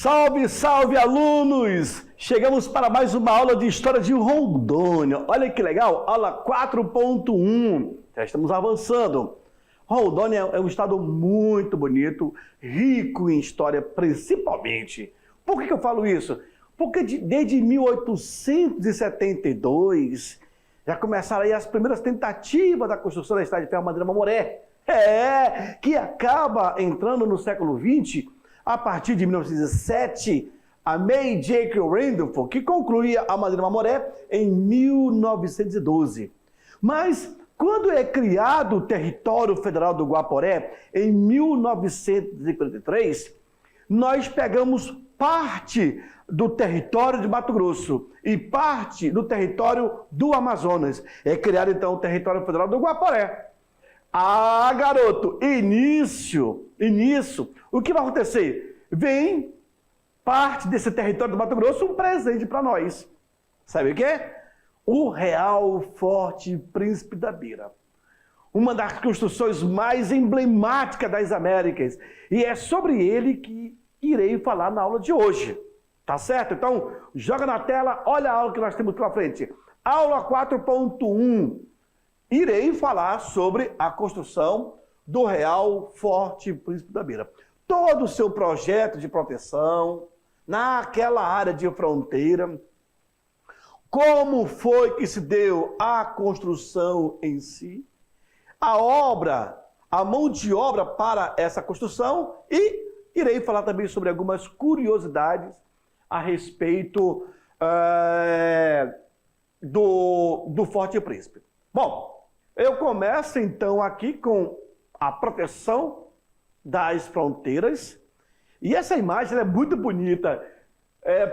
Salve, salve, alunos! Chegamos para mais uma aula de História de Rondônia. Olha que legal, aula 4.1. Já estamos avançando. Rondônia é um estado muito bonito, rico em história principalmente. Por que eu falo isso? Porque desde 1872 já começaram aí as primeiras tentativas da construção da estrada de ferro Madureira-Mamoré. Que acaba entrando no século XX, a partir de 1907, a May J. Randolph, que concluía a Madureira-Mamoré em 1912. Mas, quando é criado o Território Federal do Guaporé, em 1943, nós pegamos parte do território de Mato Grosso e parte do território do Amazonas. É criado, então, o Território Federal do Guaporé. Ah, garoto, e nisso, o que vai acontecer? Vem parte desse território do Mato Grosso um presente para nós. Sabe o quê? O Real Forte Príncipe da Beira. Uma das construções mais emblemáticas das Américas. E é sobre ele que irei falar na aula de hoje. Tá certo? Então, joga na tela, olha a aula que nós temos pela frente. Aula 4.1. Irei falar sobre a construção do Real Forte Príncipe da Beira. Todo o seu projeto de proteção naquela área de fronteira, como foi que se deu a construção em si, a obra, a mão de obra para essa construção e irei falar também sobre algumas curiosidades a respeito do Forte Príncipe. Bom, eu começo então aqui com a proteção das fronteiras. E essa imagem é muito bonita.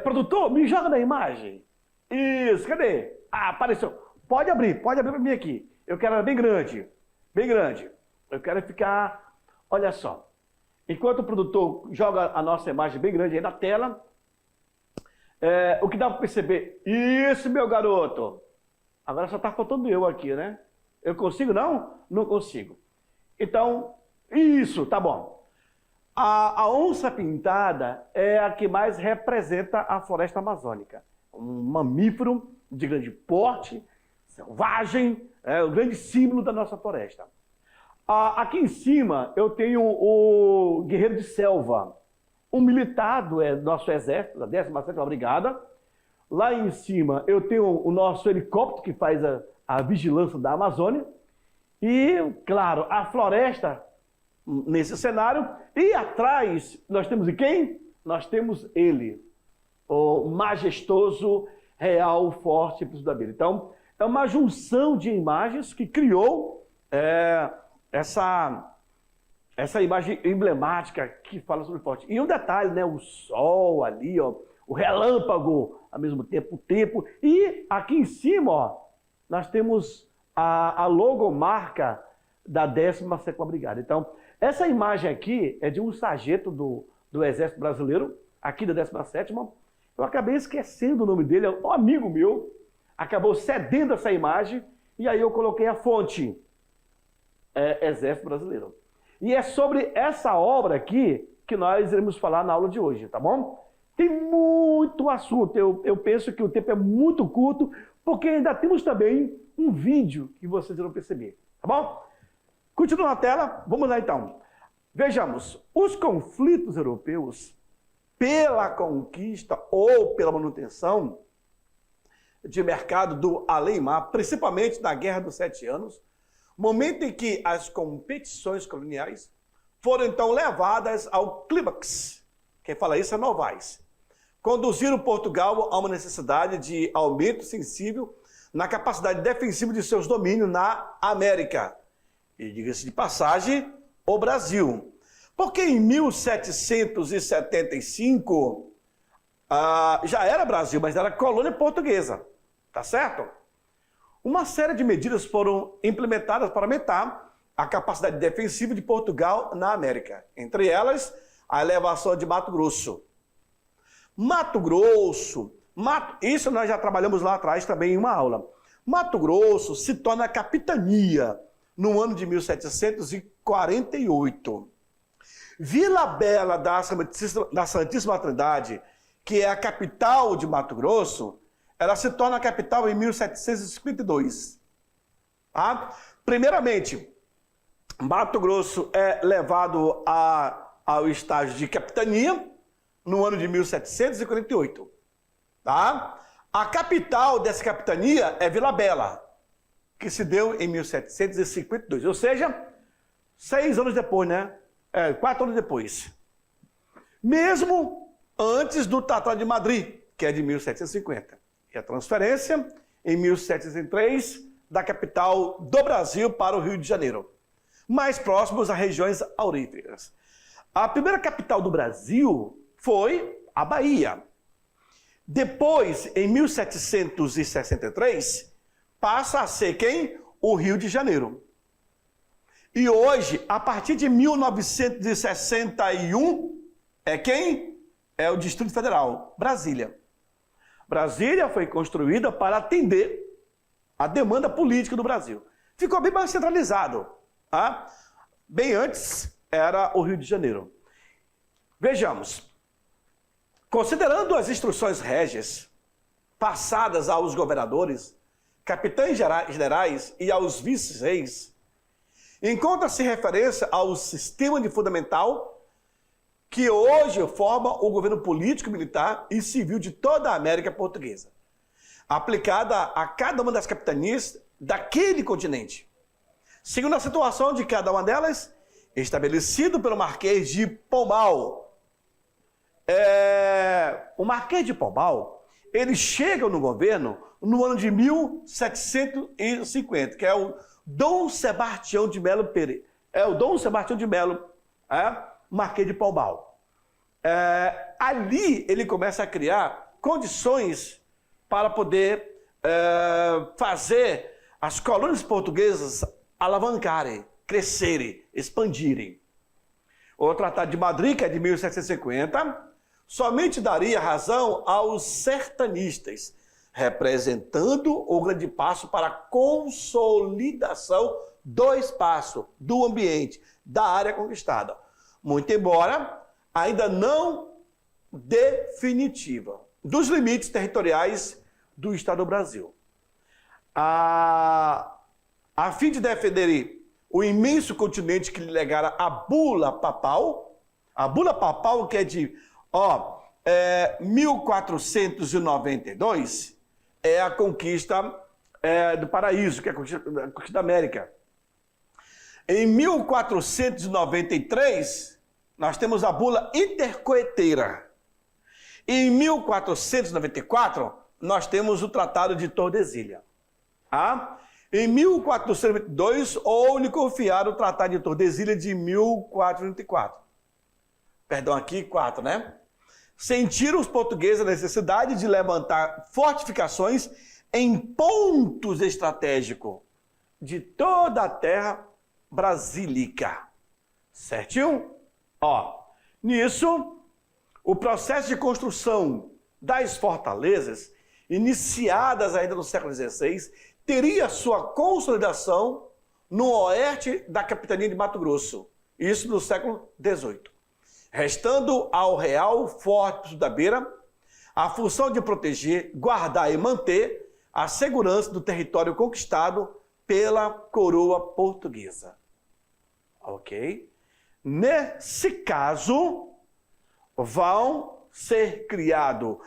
Produtor, me joga na imagem. Isso, cadê? Ah, apareceu. Pode abrir para mim aqui. Eu quero ela bem grande, bem grande. Eu quero ficar, olha só. Enquanto o produtor joga a nossa imagem bem grande aí na tela, o que dá para perceber? Isso, meu garoto. Agora só está faltando eu aqui, né? Eu consigo, não? Não consigo. Então, isso, tá bom. A onça pintada é a que mais representa a floresta amazônica. Um mamífero de grande porte, selvagem, o grande símbolo da nossa floresta. Aqui em cima eu tenho o guerreiro de selva, um militar do nosso exército, da 17ª Brigada. Lá em cima eu tenho o nosso helicóptero que faz a vigilância da Amazônia. E, claro, a floresta nesse cenário. E atrás nós temos quem? Nós temos ele, o majestoso Real Forte Príncipe da Beira. Então, é uma junção de imagens que criou essa imagem emblemática que fala sobre o forte. E um detalhe, né? O sol ali, ó, o relâmpago, ao mesmo tempo, o tempo. E aqui em cima, ó, nós temos a logomarca da 12ª Brigada. Então, essa imagem aqui é de um sargento do Exército Brasileiro, aqui da 17ª. Eu acabei esquecendo o nome dele, um amigo meu acabou cedendo essa imagem e aí eu coloquei a fonte, Exército Brasileiro. E é sobre essa obra aqui que nós iremos falar na aula de hoje, tá bom? Tem muito assunto, eu penso que o tempo é muito curto, porque ainda temos também um vídeo que vocês irão perceber, tá bom? Continua na tela, vamos lá então. Vejamos, os conflitos europeus pela conquista ou pela manutenção de mercado do além-mar, principalmente na Guerra dos 7 Anos, momento em que as competições coloniais foram então levadas ao clímax, quem fala isso é Novaes, conduziram Portugal a uma necessidade de aumento sensível na capacidade defensiva de seus domínios na América. E diga-se de passagem, o Brasil. Porque em 1775 já era Brasil, mas era colônia portuguesa, tá certo? Uma série de medidas foram implementadas para aumentar a capacidade defensiva de Portugal na América. Entre elas, a elevação de Mato Grosso. Isso nós já trabalhamos lá atrás também em uma aula. Mato Grosso se torna capitania no ano de 1748. Vila Bela da Santíssima Trindade, que é a capital de Mato Grosso, ela se torna capital em 1752. Tá? Primeiramente, Mato Grosso é levado ao estágio de capitania no ano de 1748. Tá? A capital dessa capitania é Vila Bela, que se deu em 1752, ou seja, 6 anos depois, né? 4 anos depois. Mesmo antes do Tratado de Madrid, que é de 1750. E a transferência, em 1703, da capital do Brasil para o Rio de Janeiro, mais próximos às regiões auríferas. A primeira capital do Brasil foi a Bahia. Depois, em 1763, passa a ser quem? O Rio de Janeiro. E hoje, a partir de 1961, é quem? É o Distrito Federal, Brasília. Brasília foi construída para atender a demanda política do Brasil. Ficou bem mais centralizado. Tá? Bem antes, era o Rio de Janeiro. Vejamos. Considerando as instruções régias passadas aos governadores, capitães generais e aos vice-reis, encontra-se referência ao sistema de fundamental que hoje forma o governo político, militar e civil de toda a América Portuguesa, aplicada a cada uma das capitanias daquele continente, segundo a situação de cada uma delas, estabelecido pelo Marquês de Pombal. O Marquês de Pombal, ele chega no governo no ano de 1750, que é o Dom Sebastião de Melo Pereira. O Dom Sebastião de Melo, Marquês de Pombal. Ali ele começa a criar condições para poder fazer as colônias portuguesas alavancarem, crescerem, expandirem. O Tratado de Madrid, que é de 1750, somente daria razão aos sertanistas, representando o grande passo para a consolidação do espaço, do ambiente, da área conquistada. Muito embora ainda não definitiva, dos limites territoriais do Estado do Brasil. A fim de defender o imenso continente que lhe legara a Bula Papal que é de 1492, é a conquista do paraíso, que é a conquista da América. Em 1493, nós temos a bula intercoeteira. Em 1494, nós temos o Tratado de Tordesilhas. Em 1492, houve confiar o Tratado de Tordesilhas de 1494. Perdão, aqui 4, né? Sentiram os portugueses a necessidade de levantar fortificações em pontos estratégicos de toda a terra brasílica. Certinho? Nisso, o processo de construção das fortalezas, iniciadas ainda no século XVI, teria sua consolidação no oeste da capitania de Mato Grosso, isso no século XVIII. Restando ao Real Forte da Beira a função de proteger, guardar e manter a segurança do território conquistado pela coroa portuguesa. Ok? Nesse caso, vão ser criado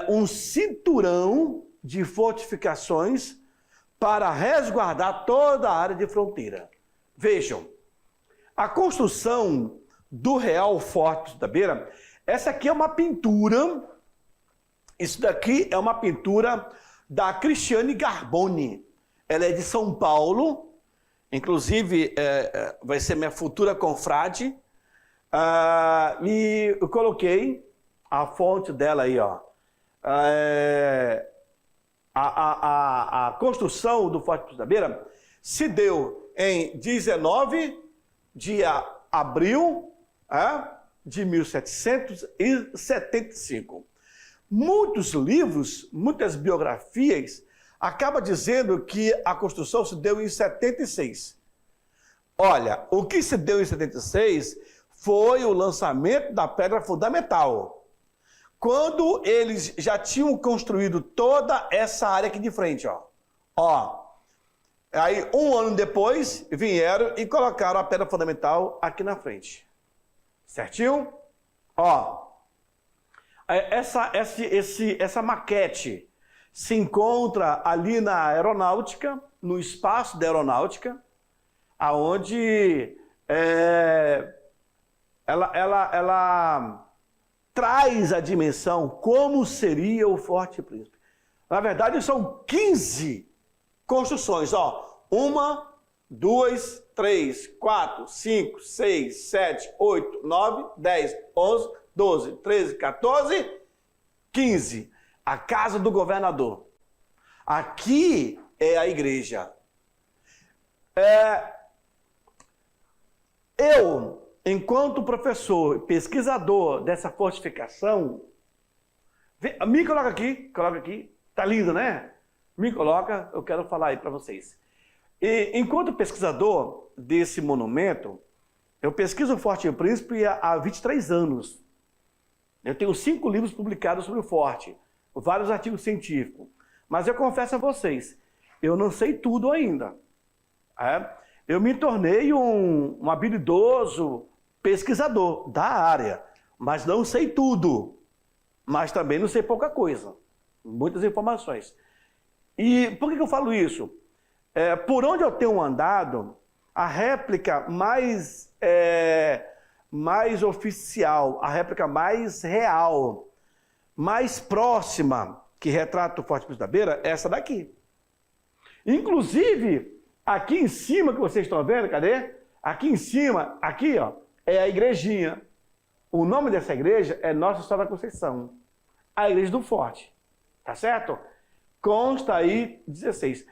um cinturão de fortificações para resguardar toda a área de fronteira. Vejam, a construção do Real Forte da Beira, essa aqui é uma pintura, isso daqui é uma pintura da Cristiane Garboni. Ela é de São Paulo, inclusive vai ser minha futura confrade, e eu coloquei a fonte dela aí, a construção do Forte da Beira se deu em 19 de abril de 1775. Muitos livros, muitas biografias, acabam dizendo que a construção se deu em 76. Olha, o que se deu em 76 foi o lançamento da pedra fundamental. Quando eles já tinham construído toda essa área aqui de frente, ó. Aí, um ano depois, vieram e colocaram a pedra fundamental aqui na frente. Certinho? Ó. Essa maquete se encontra ali na aeronáutica, no espaço da aeronáutica, aonde ela traz a dimensão como seria o Forte Príncipe. Na verdade, são 15 construções, ó. 1, 2, 3, 4, 5, 6, 7, 8, 9, 10, 11, 12, 13, 14, 15. A casa do governador. Aqui é a igreja. Eu, enquanto professor, pesquisador dessa fortificação, me coloca aqui, tá lindo, né? Me coloca, eu quero falar aí para vocês. E, enquanto pesquisador desse monumento, eu pesquiso o Forte Príncipe há 23 anos. Eu tenho 5 livros publicados sobre o forte, vários artigos científicos. Mas eu confesso a vocês, eu não sei tudo ainda. Eu me tornei um habilidoso pesquisador da área, mas não sei tudo. Mas também não sei pouca coisa, muitas informações. E por que eu falo isso? Por onde eu tenho andado, a réplica mais oficial, a réplica mais real, mais próxima, que retrata o Forte Príncipe da Beira, é essa daqui. Inclusive, aqui em cima que vocês estão vendo, cadê? Aqui em cima, aqui, ó, é a igrejinha. O nome dessa igreja é Nossa Senhora da Conceição, a igreja do Forte, tá certo? Consta aí 16.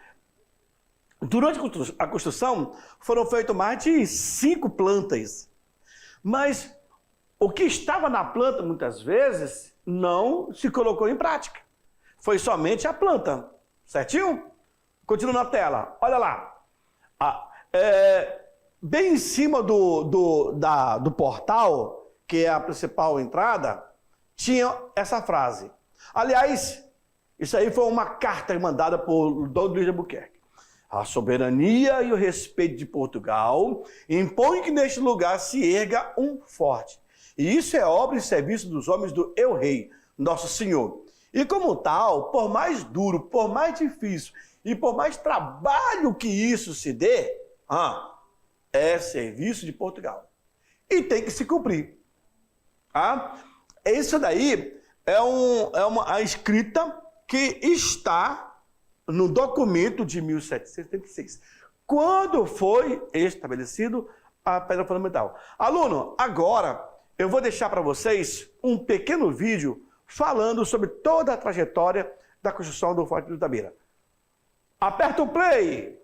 Durante a construção, foram feitas mais de 5 plantas. Mas o que estava na planta, muitas vezes, não se colocou em prática. Foi somente a planta, certinho? Continua na tela, olha lá. Bem em cima do portal, que é a principal entrada, tinha essa frase. Aliás, isso aí foi uma carta mandada por Dom Luís de Albuquerque. A soberania e o respeito de Portugal impõem que neste lugar se erga um forte. E isso é obra e serviço dos homens do El-Rei, nosso Senhor. E como tal, por mais duro, por mais difícil e por mais trabalho que isso se dê, é serviço de Portugal. E tem que se cumprir. Isso daí é uma escrita que está no documento de 1776, quando foi estabelecido a pedra fundamental. Aluno, agora eu vou deixar para vocês um pequeno vídeo falando sobre toda a trajetória da construção do Forte Príncipe da Beira. Aperta o play!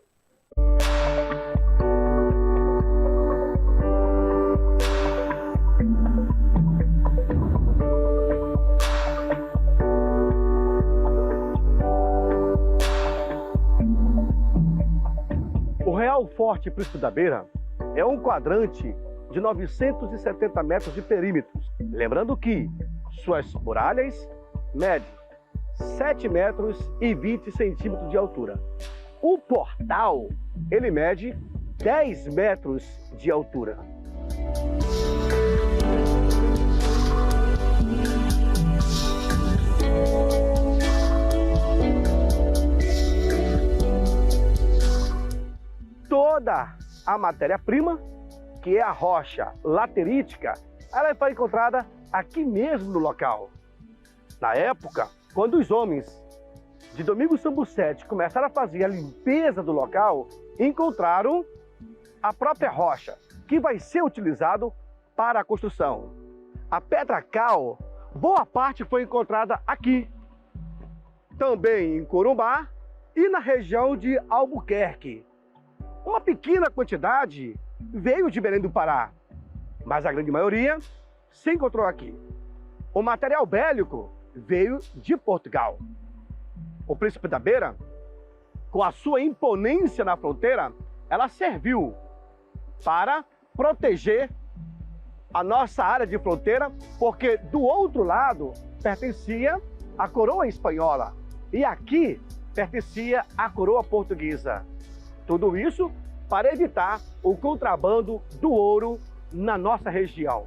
O Real Forte Príncipe da Beira é um quadrante de 970 metros de perímetros. Lembrando que suas muralhas medem 7 metros e 20 centímetros de altura. O portal, ele mede 10 metros de altura. Toda a matéria-prima, que é a rocha laterítica, ela foi encontrada aqui mesmo no local. Na época, quando os homens de Domingos Sambucetti começaram a fazer a limpeza do local, encontraram a própria rocha, que vai ser utilizado para a construção. A pedra cal, boa parte foi encontrada aqui, também em Corumbá e na região de Albuquerque. Uma pequena quantidade veio de Belém do Pará, mas a grande maioria se encontrou aqui. O material bélico veio de Portugal. O Príncipe da Beira, com a sua imponência na fronteira, ela serviu para proteger a nossa área de fronteira, porque do outro lado pertencia à coroa espanhola e aqui pertencia à coroa portuguesa. Tudo isso para evitar o contrabando do ouro na nossa região.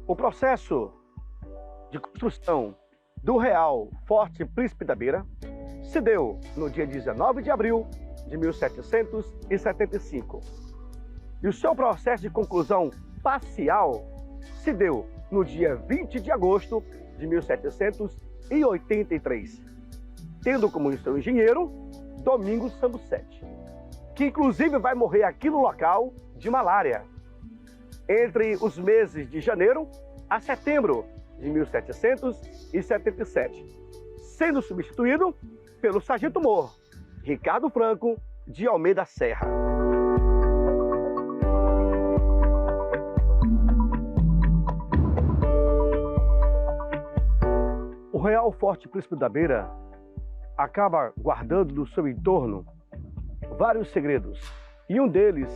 O processo de construção do Real Forte Príncipe da Beira se deu no dia 19 de abril de 1775. E o seu processo de conclusão parcial se deu no dia 20 de agosto de 1783, tendo como seu engenheiro Domingos Sambucetti, que inclusive vai morrer aqui no local de malária entre os meses de janeiro a setembro de 1777, sendo substituído pelo sargento-mor Ricardo Franco de Almeida Serra. O Real Forte Príncipe da Beira acaba guardando no seu entorno vários segredos, e um deles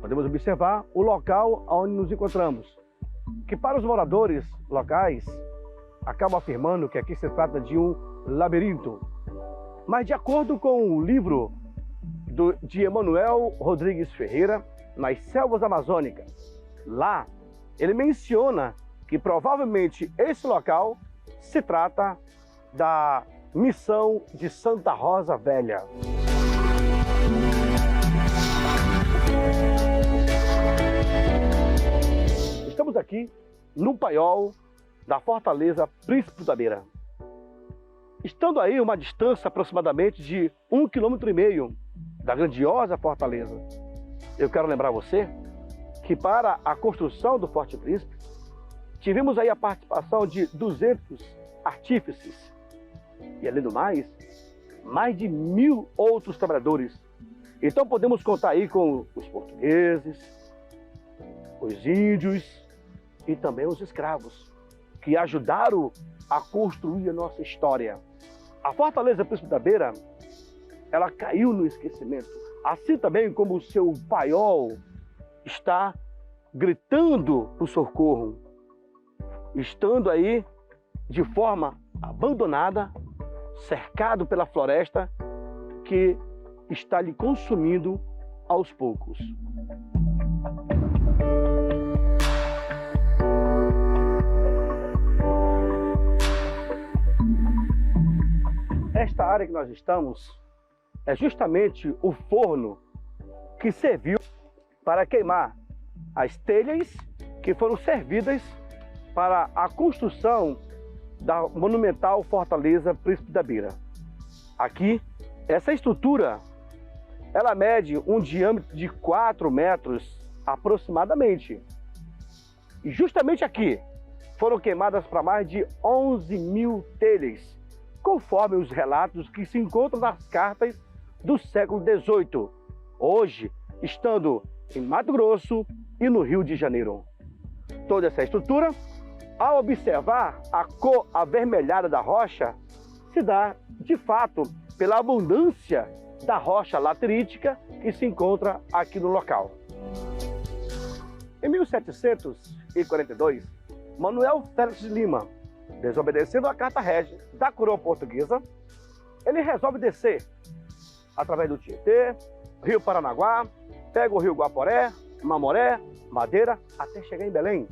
podemos observar o local onde nos encontramos, que para os moradores locais acabam afirmando que aqui se trata de um labirinto. Mas de acordo com o livro de Emanuel Rodrigues Ferreira, Nas Selvas Amazônicas, lá ele menciona que provavelmente esse local se trata da missão de Santa Rosa Velha. Estamos aqui no paiol da Fortaleza Príncipe da Beira. Estando aí uma distância aproximadamente de 1,5 km da grandiosa fortaleza, eu quero lembrar você que para a construção do Forte Príncipe, tivemos aí a participação de 200 artífices e, além do mais de 1.000 outros trabalhadores. Então podemos contar aí com os portugueses, os índios e também os escravos, que ajudaram a construir a nossa história. A Fortaleza Príncipe da Beira, ela caiu no esquecimento, assim também como o seu paiol está gritando por socorro, estando aí de forma abandonada, cercado pela floresta que está lhe consumindo aos poucos. Esta área que nós estamos é justamente o forno que serviu para queimar as telhas que foram servidas para a construção da monumental Fortaleza Príncipe da Beira. Aqui, essa estrutura, ela mede um diâmetro de 4 metros aproximadamente. E justamente aqui foram queimadas para mais de 11.000 telhas, conforme os relatos que se encontram nas cartas do século XVIII, hoje estando em Mato Grosso e no Rio de Janeiro. Toda essa estrutura, ao observar a cor avermelhada da rocha, se dá, de fato, pela abundância da rocha laterítica que se encontra aqui no local. Em 1742, Manuel Félix de Lima, desobedecendo a carta régia da coroa portuguesa, ele resolve descer através do Tietê, Rio Paranaguá, pega o Rio Guaporé, Mamoré, Madeira, até chegar em Belém.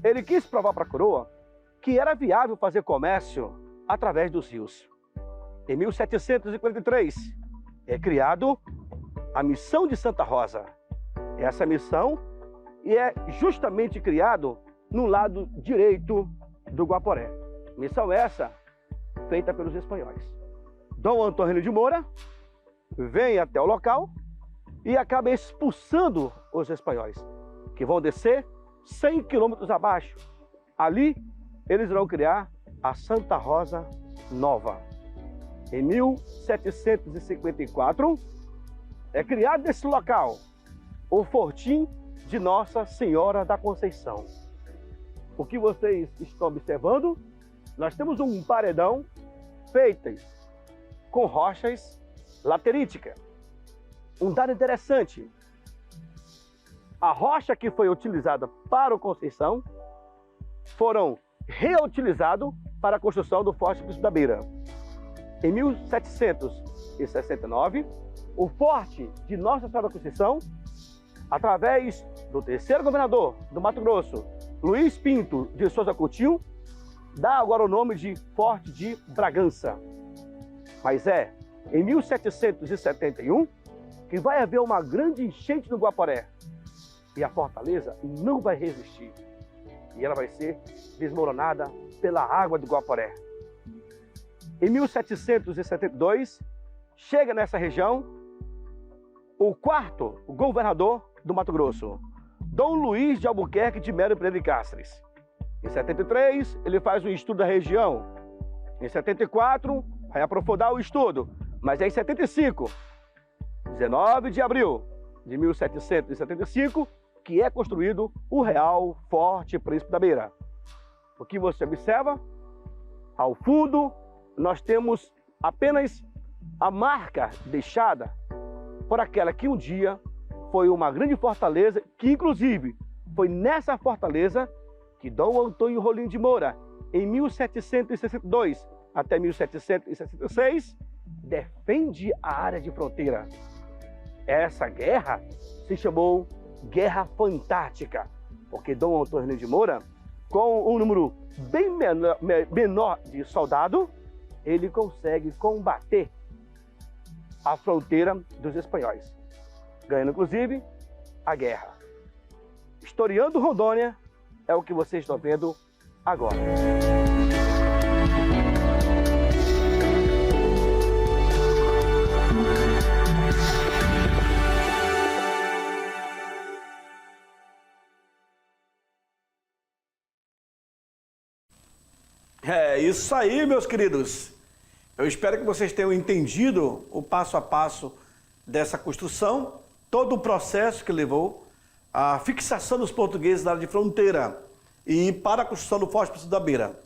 Ele quis provar para a coroa que era viável fazer comércio através dos rios. Em 1743, é criado a Missão de Santa Rosa. Essa missão é justamente criado no lado direito do Guaporé. Missão essa feita pelos espanhóis. Dom Antônio de Moura vem até o local e acaba expulsando os espanhóis, que vão descer 100 quilômetros abaixo. Ali, eles vão criar a Santa Rosa Nova. Em 1754, é criado nesse local o Fortim de Nossa Senhora da Conceição. O que vocês estão observando, nós temos um paredão feitas com rochas lateríticas. Um dado interessante, a rocha que foi utilizada para a construção foram reutilizados para a construção do Forte Príncipe da Beira. Em 1769, o Forte de Nossa Senhora da Conceição, através do terceiro governador do Mato Grosso, Luiz Pinto de Souza Coutinho, dá agora o nome de Forte de Bragança. Mas é em 1771 que vai haver uma grande enchente no Guaporé e a fortaleza não vai resistir e ela vai ser desmoronada pela água do Guaporé. Em 1772, chega nessa região o quarto governador do Mato Grosso, Dom Luiz de Albuquerque de Melo Pereira de Cáceres. Em 73, ele faz um estudo da região. Em 74, vai aprofundar o estudo. Mas é em 75, 19 de abril de 1775, que é construído o Real Forte Príncipe da Beira. O que você observa? Ao fundo, nós temos apenas a marca deixada por aquela que um dia foi uma grande fortaleza, que inclusive foi nessa fortaleza que Dom Antônio Rolim de Moura, em 1762 até 1766, defende a área de fronteira. Essa guerra se chamou Guerra Fantástica, porque Dom Antônio Rolim de Moura, com um número bem menor de soldados, ele consegue combater a fronteira dos espanhóis, ganhando inclusive a guerra. Historiando Rondônia é o que vocês estão vendo agora. É isso aí, meus queridos. Eu espero que vocês tenham entendido o passo a passo dessa construção, todo o processo que levou à fixação dos portugueses na área de fronteira e para a construção do Forte Príncipe da Beira.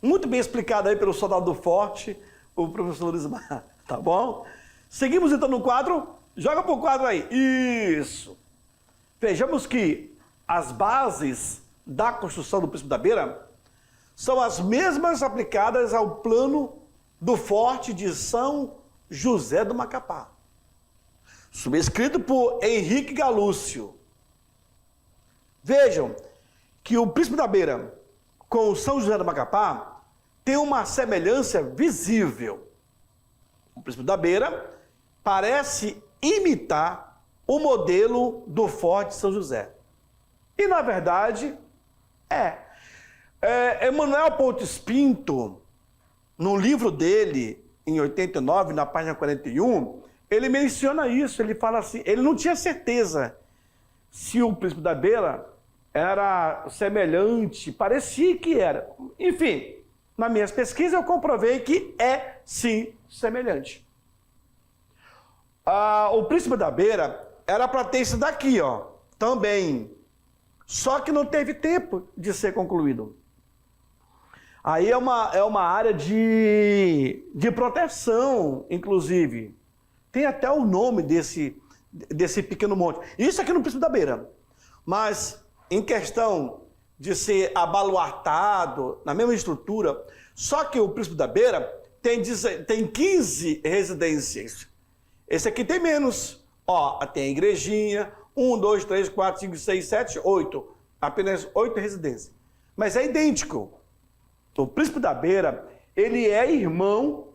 Muito bem explicado aí pelo soldado do Forte, o professor Ismar, tá bom? Seguimos então no quadro. Joga pro quadro aí. Isso. Vejamos que as bases da construção do Príncipe da Beira são as mesmas aplicadas ao plano do Forte de São José do Macapá, subscrito por Henrique Galúcio. Vejam que o Príncipe da Beira com o São José do Macapá tem uma semelhança visível. O Príncipe da Beira parece imitar o modelo do Forte de São José. E, na verdade, Emanuel Pontes Pinto, no livro dele, em 89, na página 41, ele menciona isso, ele fala assim, ele não tinha certeza se o Príncipe da Beira era semelhante, parecia que era. Enfim, nas minhas pesquisas eu comprovei que é, sim, semelhante. O Príncipe da Beira era para ter isso daqui, ó, também. Só que não teve tempo de ser concluído. Aí é uma área de proteção, inclusive. Tem até o nome desse pequeno monte. Isso aqui no Príncipe da Beira. Mas em questão de ser abaluartado, na mesma estrutura, só que o Príncipe da Beira tem 15 residências. Esse aqui tem menos. Ó, tem a igrejinha, 1, 2, 3, 4, 5, 6, 7, 8. Apenas 8 residências. Mas é idêntico. O Príncipe da Beira, ele é irmão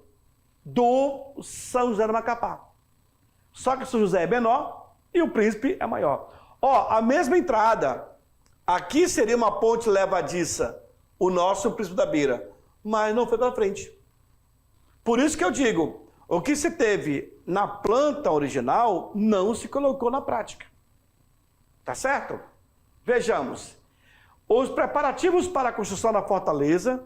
do São José do Macapá. Só que o São José é menor e o Príncipe é maior. Ó, a mesma entrada. Aqui seria uma ponte levadiça, o nosso Príncipe da Beira. Mas não foi para frente. Por isso que eu digo, o que se teve na planta original não se colocou na prática. Tá certo? Vejamos. Os preparativos para a construção da fortaleza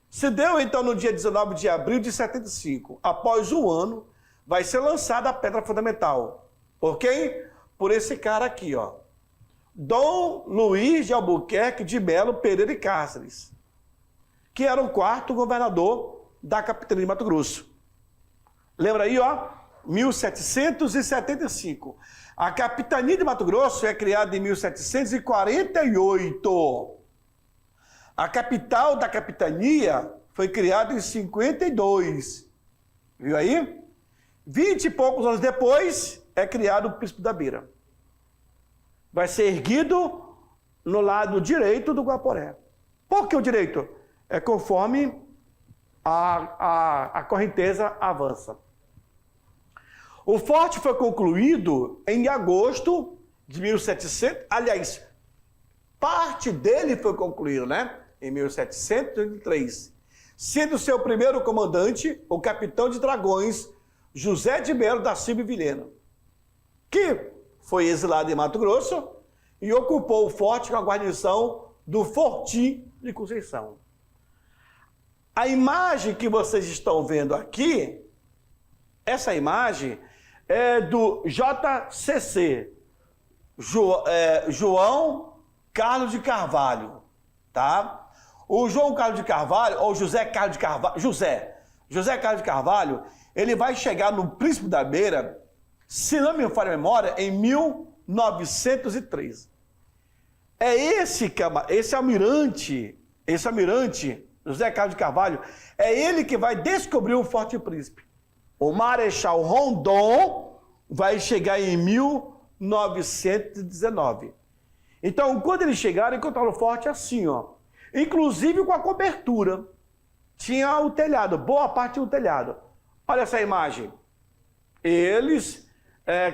se deu então no dia 19 de abril de 75. Após um ano, vai ser lançada a pedra fundamental. Por quem? Por esse cara aqui, ó. Dom Luiz de Albuquerque de Melo Pereira de Cáceres, que era o quarto governador da capitania de Mato Grosso. Lembra aí, ó? 1775. A capitania de Mato Grosso é criada em 1748. A capital da capitania foi criada em 52. Viu aí? 20 e poucos anos depois, é criado o Príncipe da Beira. Vai ser erguido no lado direito do Guaporé. Por que o direito? É conforme a correnteza avança. O forte foi concluído em agosto de 1700, aliás, parte dele foi concluído, né? Em 1783, sendo seu primeiro comandante o capitão de dragões José de Melo da Silva Vilhena, que foi exilado em Mato Grosso e ocupou o forte com a guarnição do Fortim de Conceição. A imagem que vocês estão vendo aqui, essa imagem é do JCC, João Carlos de Carvalho, tá? O João Carlos de Carvalho, ou José Carlos de Carvalho, José Carlos de Carvalho, ele vai chegar no Príncipe da Beira, se não me falha a memória, em 1903. É esse almirante, José Carlos de Carvalho, é ele que vai descobrir o Forte Príncipe. O Marechal Rondon vai chegar em 1919. Então, quando eles chegaram, encontraram o forte assim, ó. Inclusive com a cobertura. Tinha o telhado, boa parte tinha o telhado. Olha essa imagem. Eles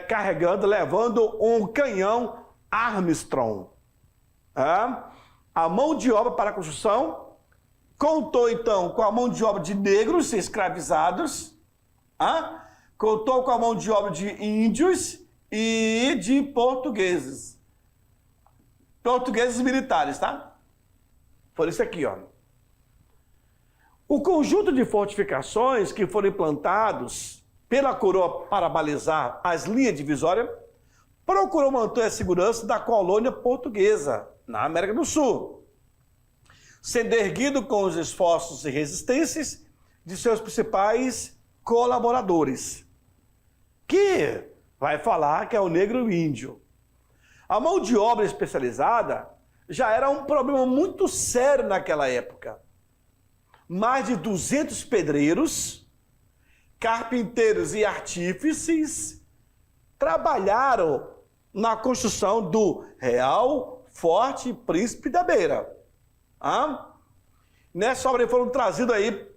carregando, levando um canhão Armstrong. A mão de obra para a construção contou, então, com a mão de obra de negros escravizados, contou com a mão de obra de índios e de portugueses. Portugueses militares, tá? Por isso aqui, ó. O conjunto de fortificações que foram implantados pela coroa para balizar as linhas divisórias procurou manter a segurança da colônia portuguesa na América do Sul, sendo erguido com os esforços e resistências de seus principais colaboradores, que vai falar que é o negro e o índio. A mão de obra especializada já era um problema muito sério naquela época. Mais de 200 pedreiros, carpinteiros e artífices trabalharam na construção do Real Forte Príncipe da Beira. Nessa obra foram trazidos aí,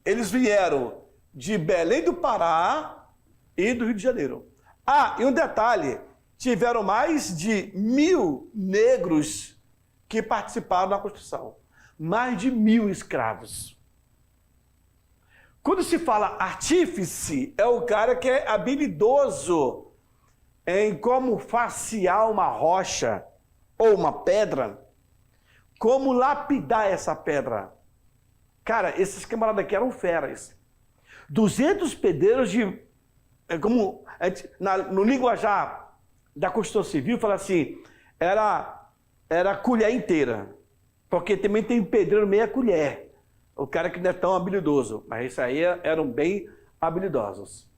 eles vieram de Belém do Pará e do Rio de Janeiro. E um detalhe, tiveram mais de 1.000 negros que participaram da construção. Mais de 1.000 escravos. Quando se fala artífice, é o cara que é habilidoso em como facear uma rocha ou uma pedra, como lapidar essa pedra. Cara, esses camaradas aqui eram feras. 200 pedreiros no linguajar da Constituição Civil, fala assim, era colher inteira. Porque também tem pedreiro meia colher. O cara que não é tão habilidoso. Mas isso aí eram bem habilidosos.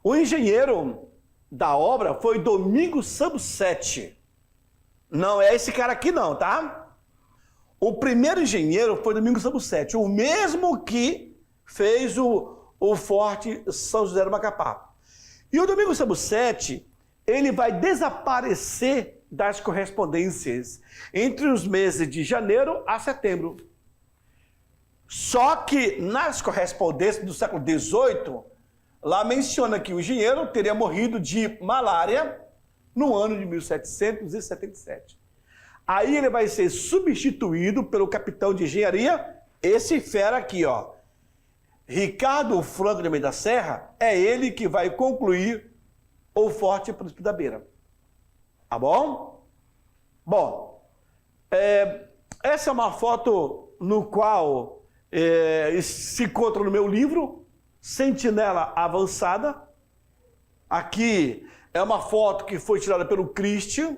O engenheiro da obra foi Domingos Sambucetti. Não é esse cara aqui não, tá? O primeiro engenheiro foi Domingos Sambucetti, o mesmo que fez o Forte São José do Macapá. E o Domingos Sambucetti, ele vai desaparecer das correspondências entre os meses de janeiro a setembro. Só que nas correspondências do século XVIII, lá menciona que o engenheiro teria morrido de malária no ano de 1777. Aí ele vai ser substituído pelo capitão de engenharia, esse fera aqui, ó. Ricardo Franco de Almeida Serra, é ele que vai concluir o Forte Príncipe da Beira. Tá bom? Bom, essa é uma foto no qual se encontra no meu livro, Sentinela Avançada. Aqui é uma foto que foi tirada pelo Christian,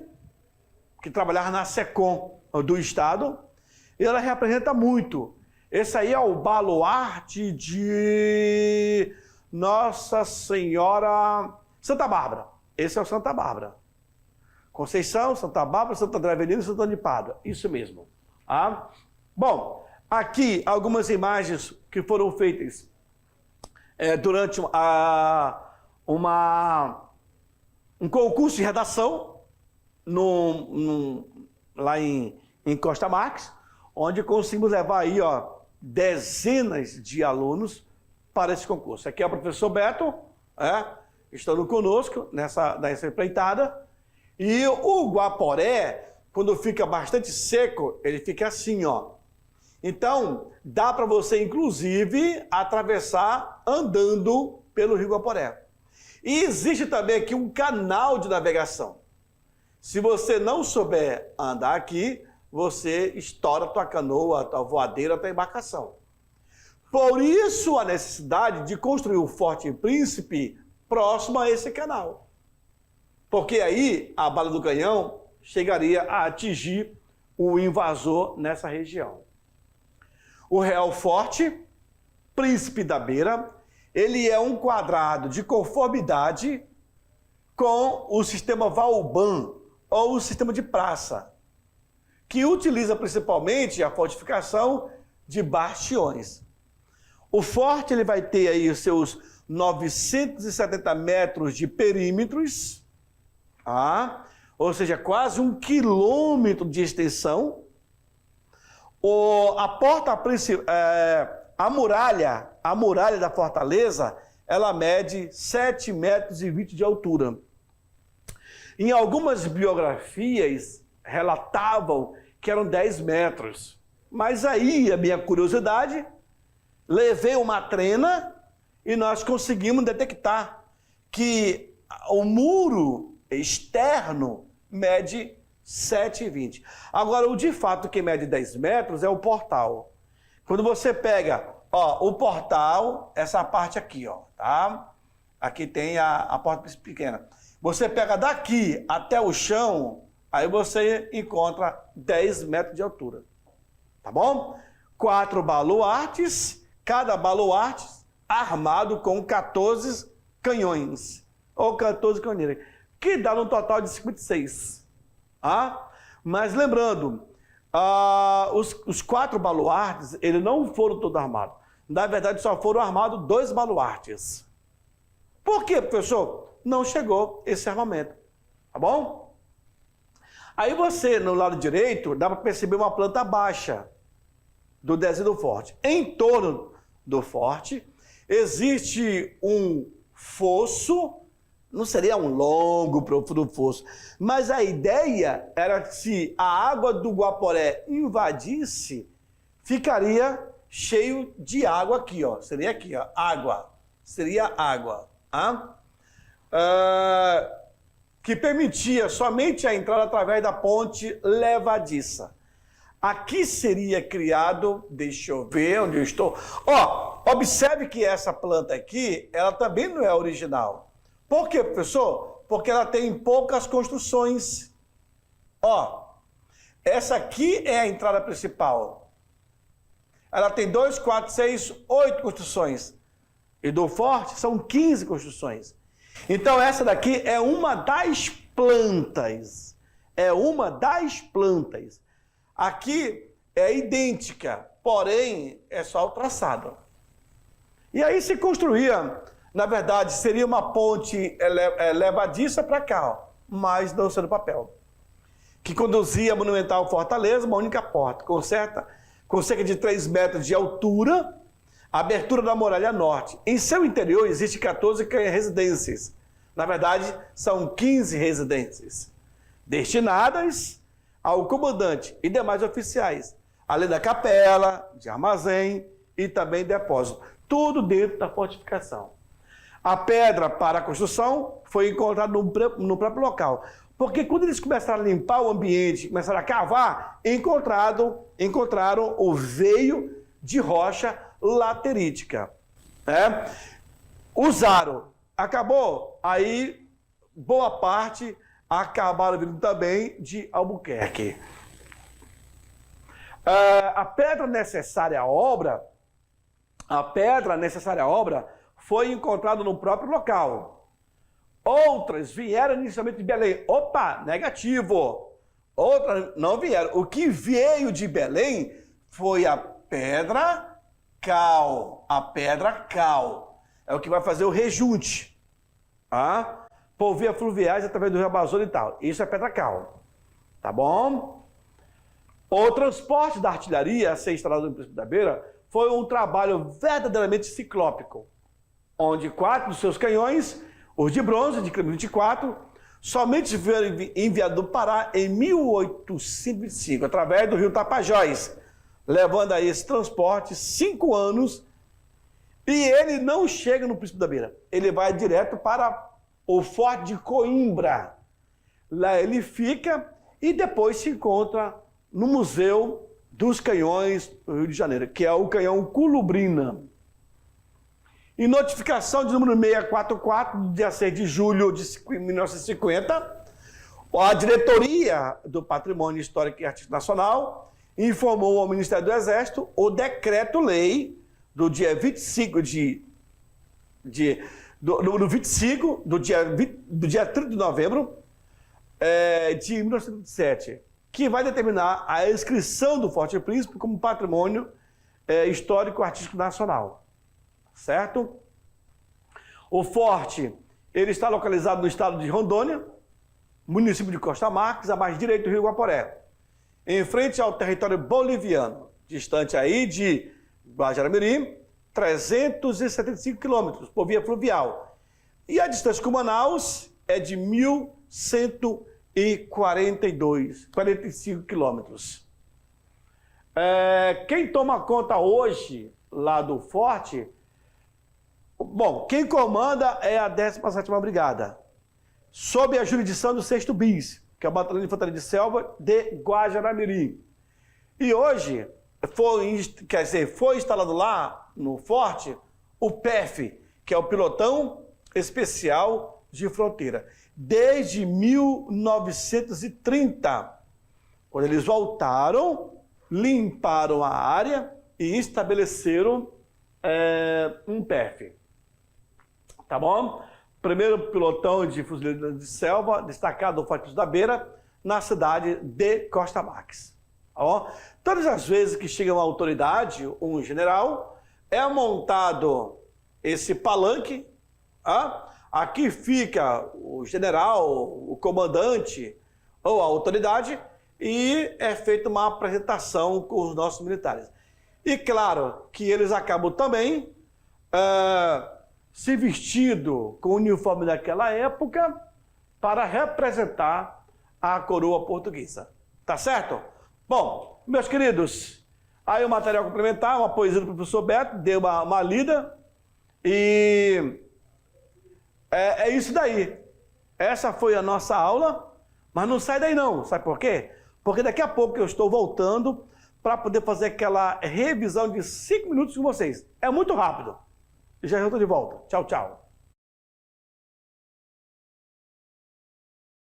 que trabalhava na SECOM do Estado. E ela representa muito Esse aí é o baluarte de Nossa Senhora Santa Bárbara. Esse é o Santa Bárbara. Conceição, Santa Bárbara, Santa André Avelino e Santa Ana de Pádua. Isso mesmo. Ah? Bom, aqui algumas imagens que foram feitas durante um concurso de redação lá em Costa Marques, onde conseguimos levar aí, dezenas de alunos para esse concurso. Aqui é o professor Beto, estando conosco nessa empreitada. E o Guaporé, quando fica bastante seco, ele fica assim, ó. Então, dá para você, inclusive, atravessar andando pelo Rio Guaporé. E existe também aqui um canal de navegação. Se você não souber andar aqui, você estoura a tua canoa, a tua voadeira, a tua embarcação. Por isso a necessidade de construir o Forte Príncipe próximo a esse canal. Porque aí a bala do canhão chegaria a atingir o invasor nessa região. O Real Forte Príncipe da Beira, ele é um quadrado de conformidade com o sistema Vauban, ou o sistema de praça, que utiliza principalmente a fortificação de bastiões. O forte ele vai ter aí os seus 970 metros de perímetros, ou seja, quase 1 quilômetro de extensão. A muralha da fortaleza, ela mede 7,20 metros de altura. Em algumas biografias relatavam que eram 10 metros. Mas aí, a minha curiosidade, levei uma trena e nós conseguimos detectar que o muro externo mede 7,20. Agora, o de fato que mede 10 metros é o portal. Quando você pega, o portal, essa parte aqui, tá? Aqui tem a porta pequena. Você pega daqui até o chão, aí você encontra 10 metros de altura. Tá bom? 4 baluartes, cada baluarte armado com 14 canhões, ou 14 canhoneiras, que dá um total de 56. Mas lembrando, os 4 baluartes, eles não foram todos armados. Na verdade, só foram armados 2 baluartes. Por quê, professor? Não chegou esse armamento, tá bom? Aí você, no lado direito, dá para perceber uma planta baixa do desenho do forte. Em torno do forte, existe um fosso, não seria um longo, profundo fosso, mas a ideia era que se a água do Guaporé invadisse, ficaria cheio de água aqui, seria aqui, água, seria água, que permitia somente a entrada através da ponte levadiça. Aqui seria criado, deixa eu ver onde eu estou. Observe que essa planta aqui, ela também não é original. Por quê, professor? Porque ela tem poucas construções. Essa aqui é a entrada principal. Ela tem 2, 4, 6, 8 construções. E do forte são 15 construções. Então essa daqui é uma das plantas. É uma das plantas. Aqui é idêntica, porém é só o traçado. E aí se construía, na verdade, seria uma ponte levadiça para cá, mas não sendo papel. Que conduzia a monumental fortaleza, uma única porta, com cerca de 3 metros de altura, a abertura da muralha norte. Em seu interior existem 14 residências. Na verdade, são 15 residências, destinadas ao comandante e demais oficiais, além da capela, de armazém e também depósito. Tudo dentro da fortificação. A pedra para a construção foi encontrada no próprio local. Porque quando eles começaram a limpar o ambiente, começaram a cavar, encontraram o veio de rocha laterítica. Usaram. Acabou? Aí, boa parte acabaram vindo também de Albuquerque. A pedra necessária à obra, foi encontrada no próprio local. Outras vieram inicialmente de Belém. Opa, negativo. Outras não vieram. O que veio de Belém foi a pedra cal. A pedra cal. É o que vai fazer o rejunte. Por via fluviais através do Rio Amazonas e tal. Isso é pedra cal. Tá bom? O transporte da artilharia a ser instalado no Príncipe da Beira foi um trabalho verdadeiramente ciclópico, onde 4 dos seus canhões, os de bronze, de calibre 24, somente foram enviados do Pará em 1825, através do rio Tapajós, levando a esse transporte 5 anos, e ele não chega no Príncipe da Beira, ele vai direto para o Forte de Coimbra. Lá ele fica e depois se encontra no Museu dos Canhões do Rio de Janeiro, que é o canhão Colubrina. Em notificação de número 644, do dia 6 de julho de 1950, a Diretoria do Patrimônio Histórico e Artístico Nacional informou ao Ministério do Exército o decreto-lei do dia 25 do dia 30 de novembro de 1927, que vai determinar a inscrição do Forte Príncipe como patrimônio histórico-artístico nacional. Certo? O forte, ele está localizado no estado de Rondônia, município de Costa Marques, à margem direita do Rio Guaporé, em frente ao território boliviano, distante aí de Guajará-Mirim, 375 quilômetros por via fluvial. E a distância com Manaus é de 1.145 quilômetros. Quem toma conta hoje lá do forte, bom, quem comanda é a 17ª Brigada, sob a jurisdição do 6º BIS, que é o Batalhão de Infantaria de Selva de Guajará-Mirim. E hoje foi instalado lá no forte o PEF, que é o Pelotão Especial de Fronteira, desde 1930, quando eles voltaram, limparam a área e estabeleceram um PEF. Tá bom? Primeiro pelotão de fuzileiros de selva, destacado do Forte da Beira, na cidade de Costa Marques. Tá bom? Todas as vezes que chega uma autoridade, um general, é montado esse palanque. Aqui fica o general, o comandante ou a autoridade, e é feita uma apresentação com os nossos militares. E claro que eles acabam também se vestindo com o uniforme daquela época para representar a coroa portuguesa. Tá certo? Bom, meus queridos, aí o material complementar, uma poesia do professor Beto, deu uma lida, e é isso daí. Essa foi a nossa aula, mas não sai daí não. Sabe por quê? Porque daqui a pouco eu estou voltando para poder fazer aquela revisão de 5 minutos com vocês. É muito rápido. E já estou de volta. Tchau, tchau.